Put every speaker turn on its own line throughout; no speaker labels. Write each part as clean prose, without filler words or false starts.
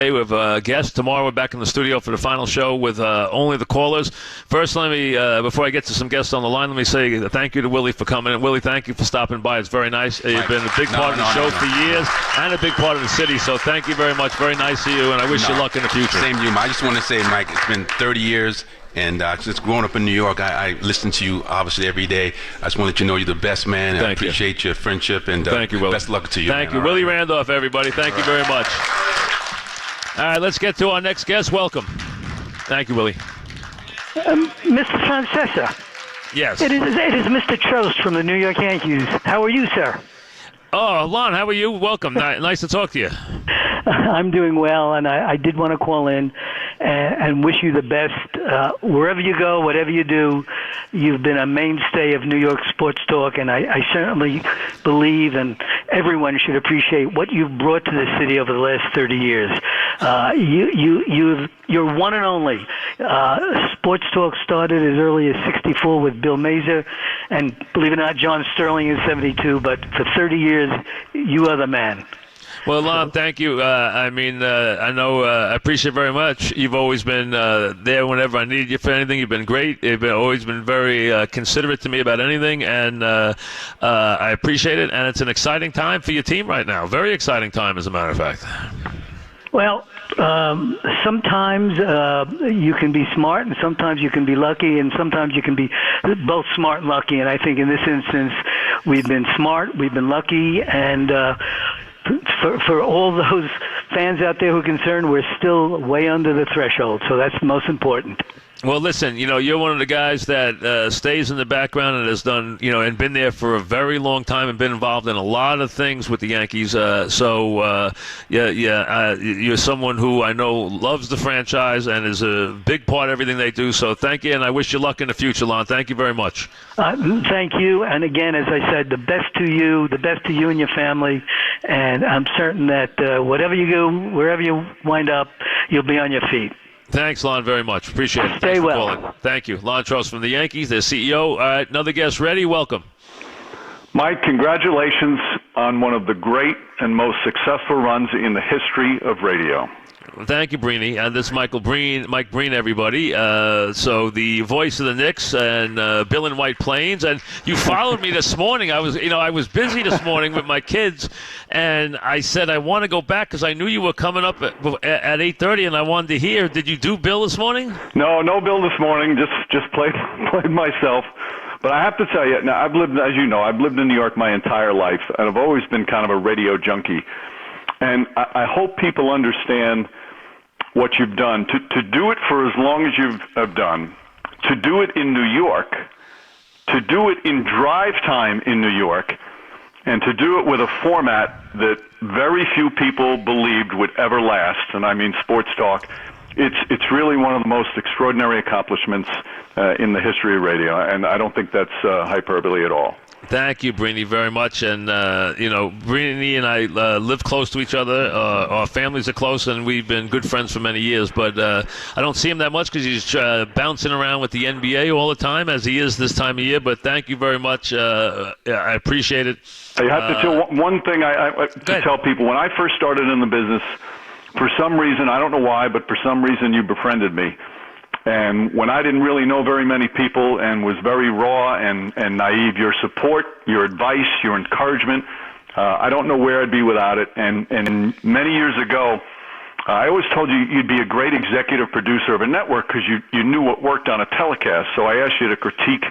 We have a guest. Tomorrow we're back in the studio for the final show with only the callers. First, let me, before I get to some guests on the line, let me say thank you to Willie for coming in. Willie, thank you for stopping by. It's very nice. You've been a big part of the show for years and a big part of the city, so thank you very much. Very nice of you, and I wish you luck in the future.
Same to you, Mike. I just want to say, Mike, it's been 30 years. And since growing up in New York, I listen to you obviously every day. I just want to let you know you're the best man. And I appreciate your friendship, and
thank you, Willie.
Best luck to you.
Thank you. Willie Randolph, everybody. Thank you very much. All right, let's get to our next guest. Welcome. Thank you, Willie.
Mr. Francesa.
Yes.
It is Mr. Trost from the New York Yankees. How are you, sir?
Oh, Lon, how are you? Welcome. Nice to talk to you.
I'm doing well, and I did want to call in and wish you the best. Wherever you go, whatever you do, you've been a mainstay of New York sports talk, and I certainly believe and everyone should appreciate what you've brought to the city over the last 30 years. You're one and only. Sports talk started as early as 64 with Bill Mazer, and believe it or not, John Sterling in 72, but for 30 years, you are the man.
Well, Lon, thank you. I know I appreciate it very much. You've always been there whenever I needed you for anything. You've been great. You've always been very considerate to me about anything, and I appreciate it. And it's an exciting time for your team right now. Very exciting time, as a matter of fact.
Well, sometimes you can be smart, and sometimes you can be lucky, and sometimes you can be both smart and lucky. And I think in this instance, we've been smart, we've been lucky, and for all those fans out there who are concerned, we're still way under the threshold. So that's the most important.
Well, listen, you're one of the guys that stays in the background and has done, and been there for a very long time and been involved in a lot of things with the Yankees. You're someone who I know loves the franchise and is a big part of everything they do. So thank you, and I wish you luck in the future, Lon. Thank you very much.
Thank you. And again, as I said, the best to you and your family. And I'm certain that whatever you do, wherever you wind up, you'll be on your feet.
Thanks, Lon, very much. Appreciate it.
Stay well.
Calling. Thank you. Lon Trost from the Yankees, their CEO. All right, another guest ready. Welcome.
Mike, congratulations on one of the great and most successful runs in the history of radio.
Thank you, Breeny. And this is Mike Breen, everybody. So the voice of the Knicks and Bill in White Plains. And you followed me this morning. I was busy this morning with my kids, and I said I want to go back because I knew you were coming up at 8:30, and I wanted to hear. Did you do Bill this morning?
No Bill this morning. Just played myself. But I have to tell you, now I've lived in New York my entire life, and I've always been kind of a radio junkie. And I hope people understand what you've done. To do it for as long as you have done, to do it in New York, to do it in drive time in New York, and to do it with a format that very few people believed would ever last, and I mean sports talk, it's really one of the most extraordinary accomplishments in the history of radio, and I don't think that's hyperbole at all.
Thank you, Breeny, very much. And, Breeny and I live close to each other. Our families are close, and we've been good friends for many years. But I don't see him that much because he's bouncing around with the NBA all the time, as he is this time of year. But thank you very much. I appreciate it.
I have to tell one thing to tell people. When I first started in the business, for some reason, I don't know why, but for some reason you befriended me. And when I didn't really know very many people and was very raw and naive, your support, your advice, your encouragement, I don't know where I'd be without it. And many years ago, I always told you you'd be a great executive producer of a network because you knew what worked on a telecast. So I asked you to critique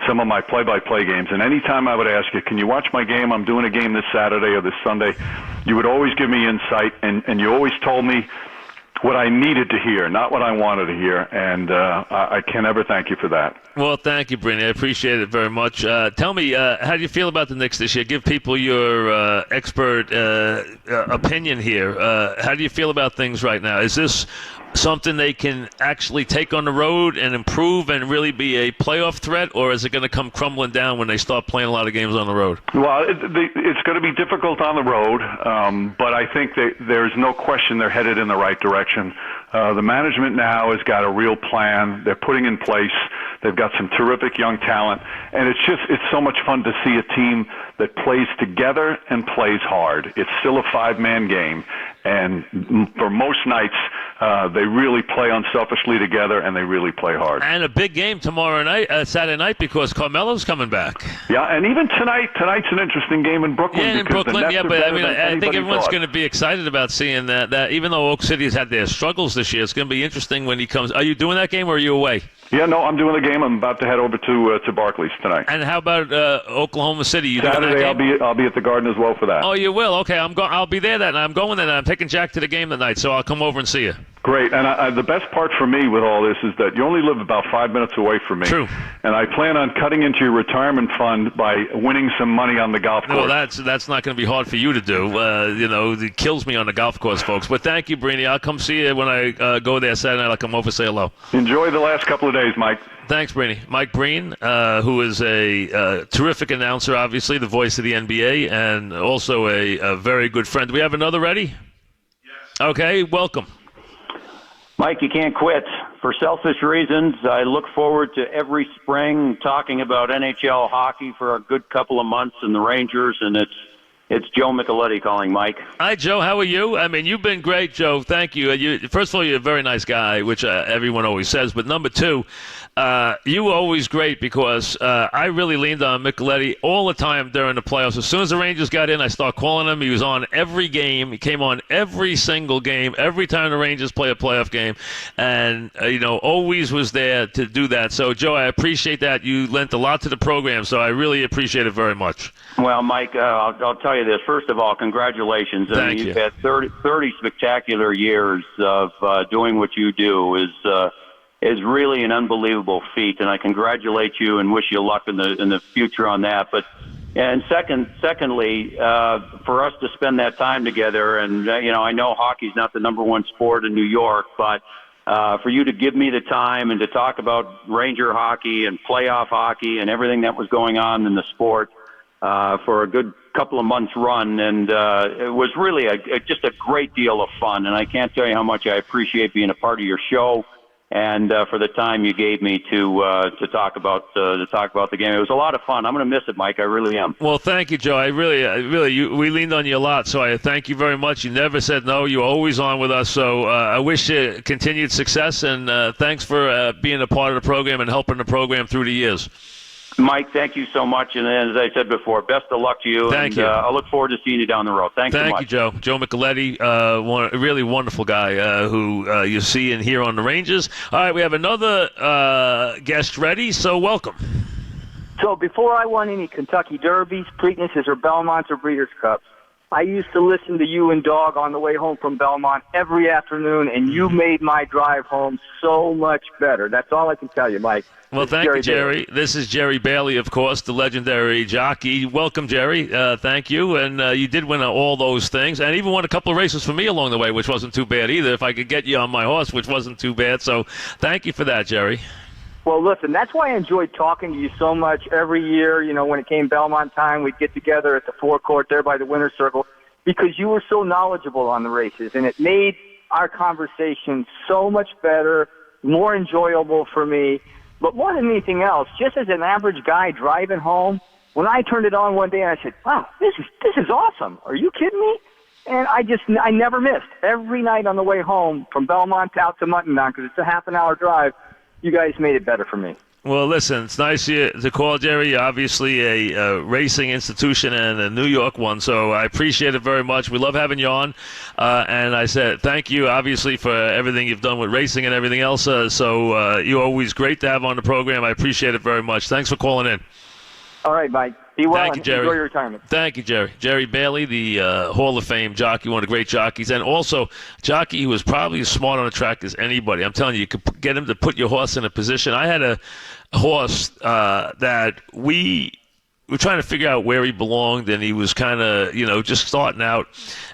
some of my play-by-play games. And anytime I would ask you, can you watch my game? I'm doing a game this Saturday or this Sunday. You would always give me insight, and you always told me what I needed to hear, not what I wanted to hear, and I can't ever thank you for that.
Well, thank you, Brittany. I appreciate it very much. Tell me, how do you feel about the Knicks this year? Give people your expert opinion here. How do you feel about things right now? Is this something they can actually take on the road and improve and really be a playoff threat, or is it going to come crumbling down when they start playing a lot of games on the road?
Well, it's going to be difficult on the road, but I think there's no question they're headed in the right direction. The management now has got a real plan. They're putting in place. They've got some terrific young talent, and it's so much fun to see a team that plays together and plays hard. It's still a five-man game, and for most nights, they really play unselfishly together, and they really play hard.
And a big game tomorrow night, Saturday night, because Carmelo's coming back.
Yeah, and even tonight's an interesting game in Brooklyn.
Yeah, in Brooklyn, but I think everyone's going to be excited about seeing that. Even though Oak City has had their struggles this year, it's going to be interesting when he comes. Are you doing that game, or are you away?
Yeah, no, I'm doing the game. I'm about to head over to Barclays tonight.
And how about Oklahoma City? You
Saturday, I'll be at the Garden as well for that.
Oh, you will? Okay, I'll be there that night. I'm going there. I'm taking Jack to the game that night, so I'll come over and see you.
Great, and the best part for me with all this is that you only live about 5 minutes away from me.
True.
And I plan on cutting into your retirement fund by winning some money on the golf course.
Well, that's not going to be hard for you to do. It kills me on the golf course, folks. But thank you, Breeny. I'll come see you when I go there Saturday night. I'll come over, say hello.
Enjoy the last couple of days, Mike.
Thanks, Breeny. Mike Breen, who is a terrific announcer, obviously, the voice of the NBA, and also a very good friend. Do we have another ready? Yes. Okay, welcome.
Mike, you can't quit. For selfish reasons, I look forward to every spring talking about NHL hockey for a good couple of months and the Rangers, and it's Joe Micheletti calling, Mike.
Hi, Joe. How are you? I mean, you've been great, Joe. Thank you. First of all, you're a very nice guy, which everyone always says. But number two, you were always great because I really leaned on Micheletti all the time during the playoffs. As soon as the Rangers got in, I started calling him. He was on every game. He came on every single game, every time the Rangers play a playoff game. And, always was there to do that. So, Joe, I appreciate that. You lent a lot to the program, so I really appreciate it very much.
Well, Mike, I'll tell you this. First of all, congratulations.
Thank you.
You've had 30 spectacular years of doing what you do is really an unbelievable feat, and I congratulate you and wish you luck in the future on that. And secondly, for us to spend that time together, and I know hockey's not the number one sport in New York, but for you to give me the time and to talk about Ranger hockey and playoff hockey and everything that was going on in the sport for a good couple of months run, and it was really just a great deal of fun. And I can't tell you how much I appreciate being a part of your show and for the time you gave me to talk about the game. It was a lot of fun. I'm going to miss it, Mike. I really am.
Well, thank you, Joe. I really, we leaned on you a lot, so I thank you very much. You never said no. You were always on with us. So I wish you continued success, and thanks for being a part of the program and helping the program through the years.
Mike, thank you so much. And as I said before, best of luck to you.
Thank you.
I look forward to seeing you down the road. Thanks so much.
Thank you, Joe. Joe Micheletti, a really wonderful guy who you see and hear on the Rangers. All right, we have another guest ready, so welcome.
So before I won any Kentucky Derbies, Preaknesses, or Belmonts or Breeders' Cups, I used to listen to you and Dog on the way home from Belmont every afternoon, and you made my drive home so much better. That's all I can tell you, Mike.
Well, thank you, Jerry. This is Jerry Bailey, of course, the legendary jockey. Welcome, Jerry. Thank you. And you did win all those things, and even won a couple of races for me along the way, which wasn't too bad either, if I could get you on my horse, which wasn't too bad. So thank you for that, Jerry.
Well, listen, that's why I enjoyed talking to you so much every year. When it came Belmont time, we'd get together at the forecourt there by the winner's circle because you were so knowledgeable on the races, and it made our conversation so much better, more enjoyable for me. But more than anything else, just as an average guy driving home, when I turned it on one day, I said, wow, this is awesome. Are you kidding me? And I never missed. Every night on the way home from Belmont out to Mutton because it's a half-an-hour drive, you guys made it better for me.
Well, listen, it's nice to call, Jerry. Obviously a racing institution and a New York one, so I appreciate it very much. We love having you on. And I said thank you, obviously, for everything you've done with racing and everything else. So you're always great to have on the program. I appreciate it very much. Thanks for calling in.
All right, Mike. Be well.
Thank you, Jerry.
Enjoy your retirement.
Thank you, Jerry. Jerry Bailey, the Hall of Fame jockey, one of the great jockeys, and also jockey who was probably as smart on the track as anybody. I'm telling you, you could get him to put your horse in a position. I had a horse that we were trying to figure out where he belonged, and he was kind of, just starting out,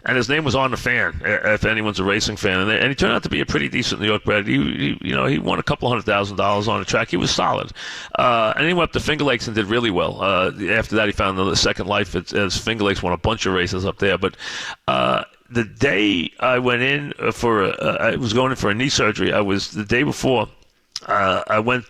and his name was On the Fan, if anyone's a racing fan, and he turned out to be a pretty decent New York bred. He won a couple $100,000 on the track. He was solid, and he went up to Finger Lakes and did really well. After that, he found the second life as Finger Lakes, won a bunch of races up there. But the day I went in I was going in for a knee surgery. The day before, I went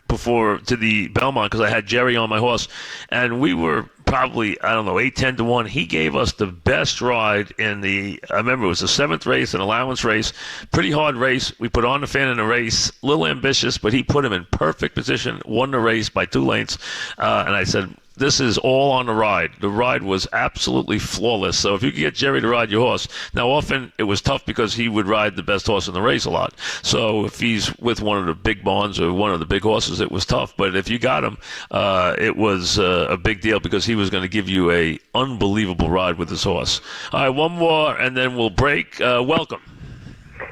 before to the Belmont because I had Jerry on my horse, and we were probably, I don't know, 8-10 to 1. He gave us the best ride in I remember it was the 7th race, an allowance race, pretty hard race. We put on the fan in the race, a little ambitious, but he put him in perfect position, won the race by 2 lengths, and I said, this is all on the ride. The ride was absolutely flawless. So if you could get Jerry to ride your horse, now often it was tough because he would ride the best horse in the race a lot. So if he's with one of the big barns or one of the big horses, it was tough. But if you got him, it was a big deal because he was going to give you a unbelievable ride with his horse. All right, one more, and then we'll break. Welcome.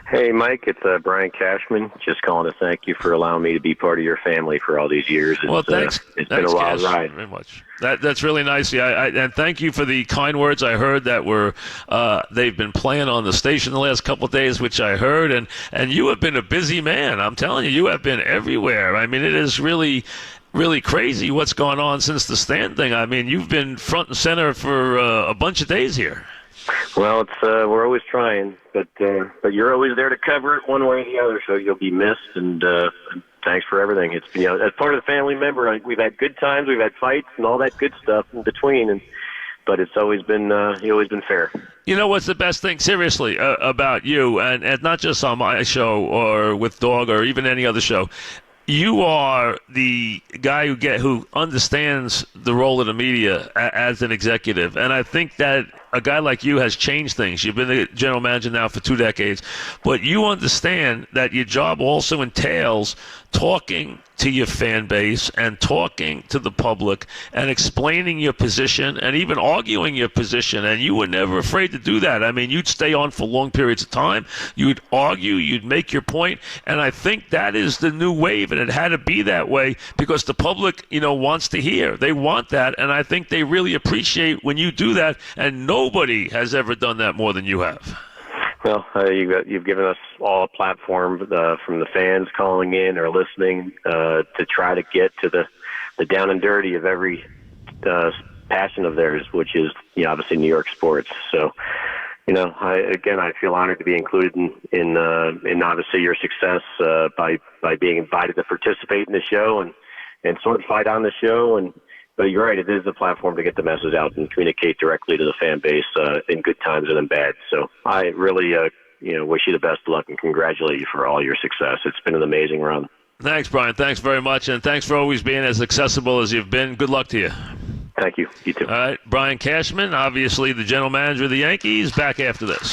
Hey, Mike, it's Brian Cashman. Just calling to thank you for allowing me to be part of your family for all these years.
Well, thanks.
It's been a wild ride.
Very much. That's really nice. Yeah, and thank you for the kind words. I heard that they've been playing on the station the last couple of days, which I heard, and you have been a busy man. I'm telling you, you have been everywhere. I mean, it is really crazy what's gone on since the stand thing. I mean, you've been front and center for a bunch of days here.
Well, it's we're always trying, but you're always there to cover it one way or the other, so you'll be missed. And thanks for everything. It's as part of the family member, we've had good times, we've had fights, and all that good stuff in between. But it's always been fair.
You know what's the best thing, seriously, about you, and not just on my show or with Dog or even any other show. You are the guy who understands the role of the media as an executive, and I think that a guy like you has changed things. You've been the general manager now for 2 decades, but you understand that your job also entails talking to your fan base and talking to the public and explaining your position and even arguing your position, and you were never afraid to do that. I mean, you'd stay on for long periods of time, you'd argue, you'd make your point, and I think that is the new wave, and it had to be that way because the public, wants to hear. They want that, and I think they really appreciate when you do that, and nobody has ever done that more than you have.
Well, you've given us all a platform from the fans calling in or listening to try to get to the down and dirty of every passion of theirs, which is obviously New York sports. So, I feel honored to be included in obviously your success by being invited to participate in the show and sort of fight on the show. But you're right, it is a platform to get the message out and communicate directly to the fan base in good times and in bad. So I really wish you the best of luck and congratulate you for all your success. It's been an amazing run.
Thanks, Brian. Thanks very much, and thanks for always being as accessible as you've been. Good luck to you.
Thank you. You too.
All right, Brian Cashman, obviously the general manager of the Yankees, back after this.